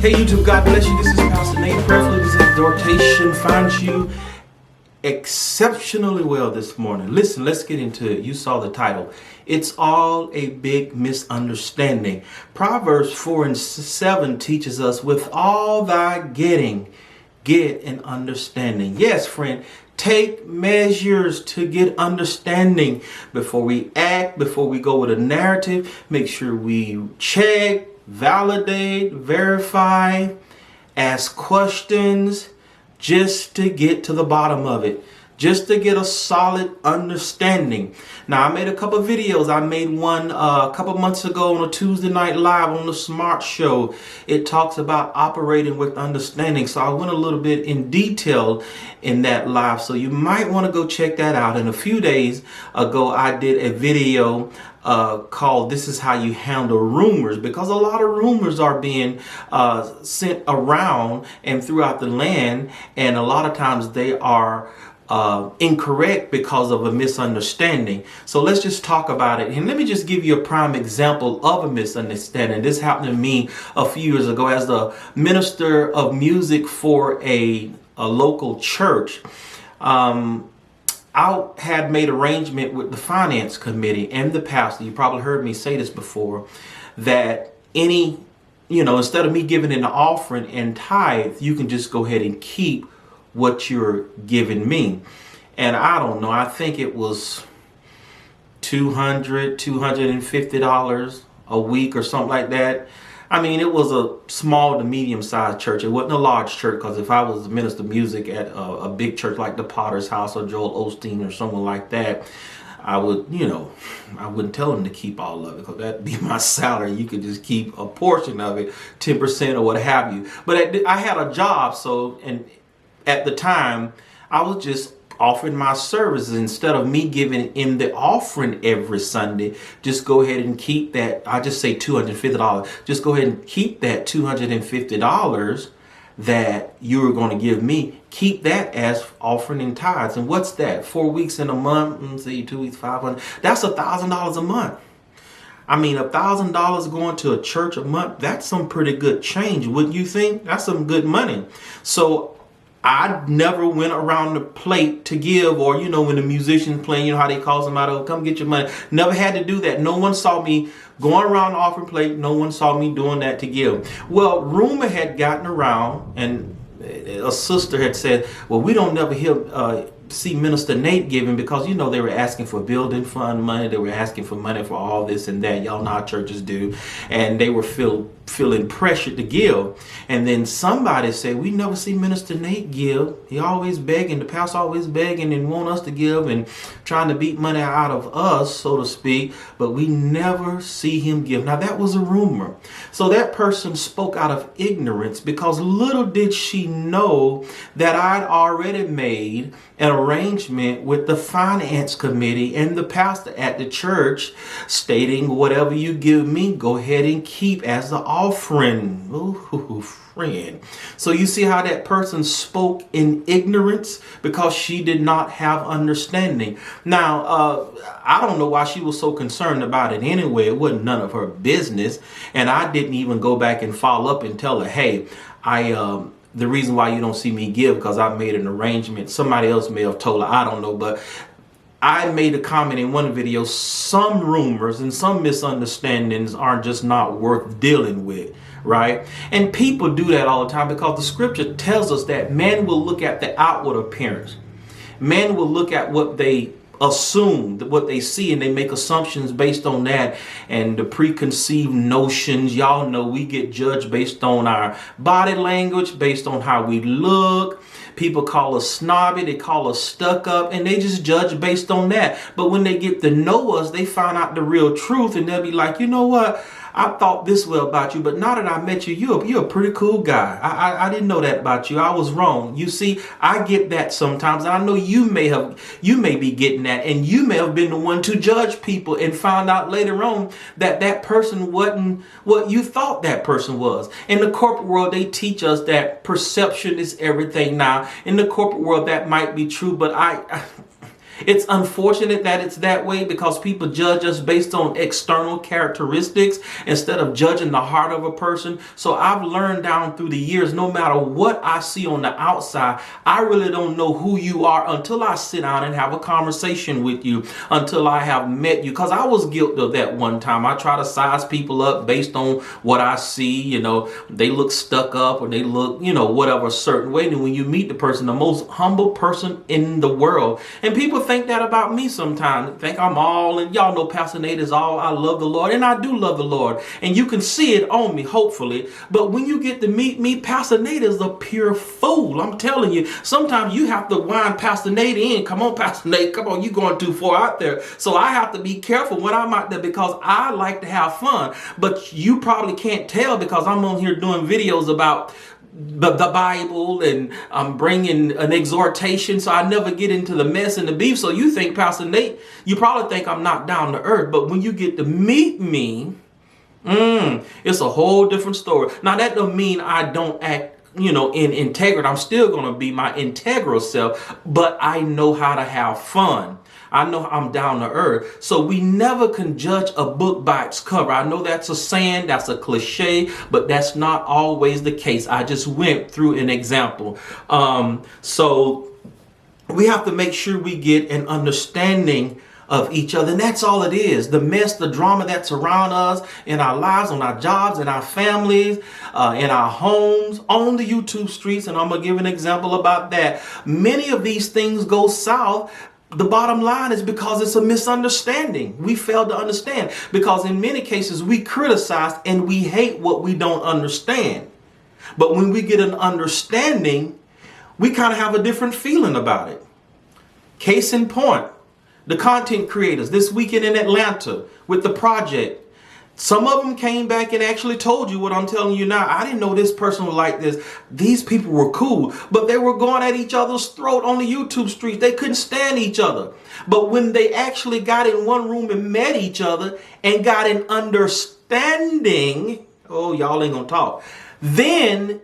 Hey YouTube, God bless you. This is Pastor Nate. Prayerfully this exhortation finds you exceptionally well this morning. Listen, let's get into it. You saw the title. It's all a big misunderstanding. Proverbs 4 and 7 teaches us, with all thy getting, get an understanding. Yes, friend. Take measures to get understanding. Before we act, before we go with a narrative, make sure we check, validate, verify, ask questions just to get to the bottom of it, just to get a solid understanding. Now, I made a couple of videos. I made one a couple months ago on a Tuesday night live on the Smart Show. It talks about operating with understanding. So I went a little bit in detail in that live. So you might want to go check that out. And a few days ago, I did a video called "This is How You Handle Rumors," because a lot of rumors are being sent around and throughout the land, and a lot of times they are incorrect because of a misunderstanding. So let's just talk about it. And let me just give you a prime example of a misunderstanding. This happened to me a few years ago as the minister of music for a local church. I had made arrangement with the finance committee and the pastor. You probably heard me say this before, that instead of me giving an offering and tithe, you can just go ahead and keep what you're giving me. And I don't know, I think it was $250 a week or something like that. I mean, it was a small to medium-sized church. It wasn't a large church, because if I was a minister of music at a big church like the Potter's House or Joel Osteen or someone like that, I would, I wouldn't tell them to keep all of it, because that'd be my salary. You could just keep a portion of it, 10% or what have you. But I had a job, and at the time, I was just offering my services. Instead of me giving in the offering every Sunday, just go ahead and keep that. I just say $250. Just go ahead and keep that $250 that you were going to give me. Keep that as offering and tithes. And what's that? 4 weeks in a month. Let's see, 2 weeks, 500. That's $1,000 a month. I mean, $1,000 going to a church a month, that's some pretty good change, wouldn't you think? That's some good money. So I never went around the plate to give, or, when the musicians playing, how they call somebody, oh, come get your money. Never had to do that. No one saw me going around the offering plate. No one saw me doing that to give. Well, rumor had gotten around, and a sister had said, well, we don't never see Minister Nate giving, because they were asking for building fund money, they were asking for money for all this and that. Y'all know how churches do, and they were feeling pressured to give. And then somebody said, we never see Minister Nate give. He always begging, the pastor always begging and want us to give and trying to beat money out of us, so to speak, but we never see him give. Now, that was a rumor. So that person spoke out of ignorance, because little did she know that I'd already made an arrangement with the finance committee and the pastor at the church, stating, whatever you give me, go ahead and keep as the offering. Ooh, friend. So you see how that person spoke in ignorance, because she did not have understanding. Now, I don't know why she was so concerned about it anyway. It wasn't none of her business. And I didn't even go back and follow up and tell her, hey, the reason why you don't see me give, because I made an arrangement. Somebody else may have told her, I don't know, but I made a comment in one video, some rumors and some misunderstandings are just not worth dealing with, right? And people do that all the time, because the scripture tells us that man will look at the outward appearance. Man will look at what they assume, what they see, and they make assumptions based on that, and the preconceived notions. Y'all know we get judged based on our body language, based on how we look. People call us snobby, they call us stuck up, and they just judge based on that. But when they get to know us, they find out the real truth, and they'll be like, you know what? I thought this way about you, but now that I met you, you're a pretty cool guy. I didn't know that about you. I was wrong. You see, I get that sometimes. And I know you may be getting that, and you may have been the one to judge people and found out later on that person wasn't what you thought that person was. In the corporate world, they teach us that perception is everything. Now, in the corporate world, that might be true, but It's unfortunate that it's that way because people judge us based on external characteristics instead of judging the heart of a person. So I've learned down through the years, no matter what I see on the outside, I really don't know who you are until I sit down and have a conversation with you, until I have met you. Because I was guilty of that one time. I try to size people up based on what I see. You know, they look stuck up or they look, you know, whatever a certain way. And when you meet the person, the most humble person in the world, and people think that about me sometimes. Think I'm all, and y'all know Pastor Nate is all, I love the Lord, and I do love the Lord, and you can see it on me, hopefully. But when you get to meet me, Pastor Nate is a pure fool. I'm telling you, sometimes you have to wind Pastor Nate in. Come on, Pastor Nate, come on, you going too far out there. So I have to be careful when I'm out there because I like to have fun. But you probably can't tell because I'm on here doing videos about the Bible, and I'm bringing an exhortation, so I never get into the mess and the beef. So you think, Pastor Nate, you probably think I'm not down to earth, but when you get to meet me, it's a whole different story. Now that don't mean I don't act, you know, in integrity. I'm still going to be my integral self, but I know how to have fun. I know I'm down to earth. So we never can judge a book by its cover. I know that's a saying, that's a cliche, but that's not always the case. I just went through an example. So we have to make sure we get an understanding of each other. And that's all it is. The mess, the drama that's around us in our lives, on our jobs, in our families, in our homes, on the YouTube streets. And I'm going to give an example about that. Many of these things go south. The bottom line is because it's a misunderstanding. We fail to understand because in many cases we criticize and we hate what we don't understand. But when we get an understanding, we kind of have a different feeling about it. Case in point, the content creators this weekend in Atlanta with the project. Some of them came back and actually told you what I'm telling you now. I didn't know this person was like this. These people were cool, but they were going at each other's throat on the YouTube streets. They couldn't stand each other. But when they actually got in one room and met each other and got an understanding, oh, y'all ain't gonna talk. Then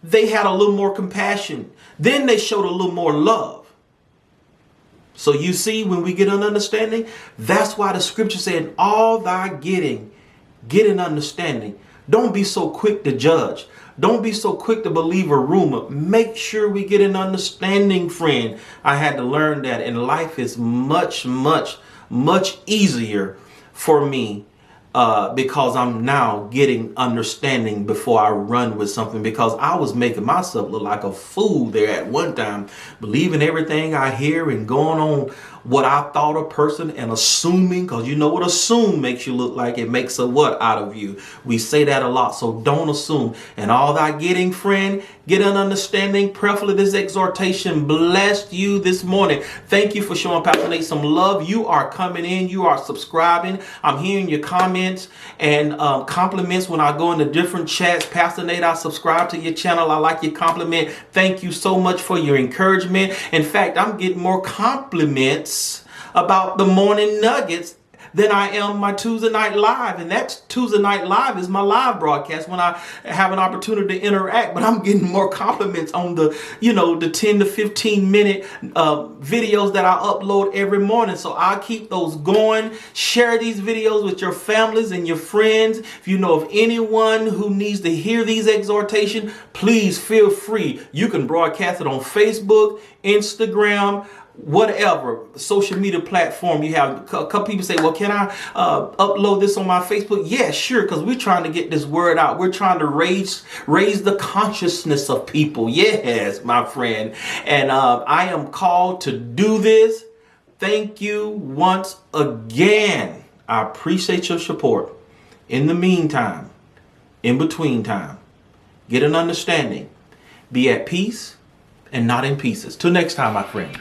they had a little more compassion. Then they showed a little more love. So you see, when we get an understanding, that's why the scripture said, all thy getting, get an understanding. Don't be so quick to judge. Don't be so quick to believe a rumor. Make sure we get an understanding, friend. I had to learn that, and life is much, much, much easier for me because I'm now getting understanding before I run with something, because I was making myself look like a fool there at one time, believing everything I hear and going on what I thought a person and assuming, because you know what assume makes you look like. It makes a what out of you. We say that a lot, so don't assume. And all thy getting, friend, get an understanding. Prayerfully this exhortation blessed you this morning. Thank you for showing Pastor Nate some love. You are coming in. You are subscribing. I'm hearing your comments and compliments when I go into different chats. Pastor Nate, I subscribe to your channel. I like your compliment. Thank you so much for your encouragement. In fact, I'm getting more compliments about the morning nuggets than I am my Tuesday night live. And that Tuesday night live is my live broadcast when I have an opportunity to interact. But I'm getting more compliments on the, the 10 to 15 minute videos that I upload every morning. So I'll keep those going. Share these videos with your families and your friends. If you know of anyone who needs to hear these exhortations, please feel free. You can broadcast it on Facebook, Instagram, whatever social media platform you have. A couple people say, well, can I upload this on my Facebook? Yeah, sure, because we're trying to get this word out. We're trying to raise the consciousness of people. Yes, my friend. And I am called to do this. Thank you once again. I appreciate your support. In the meantime, in between time, get an understanding. Be at peace and not in pieces. Till next time, my friend.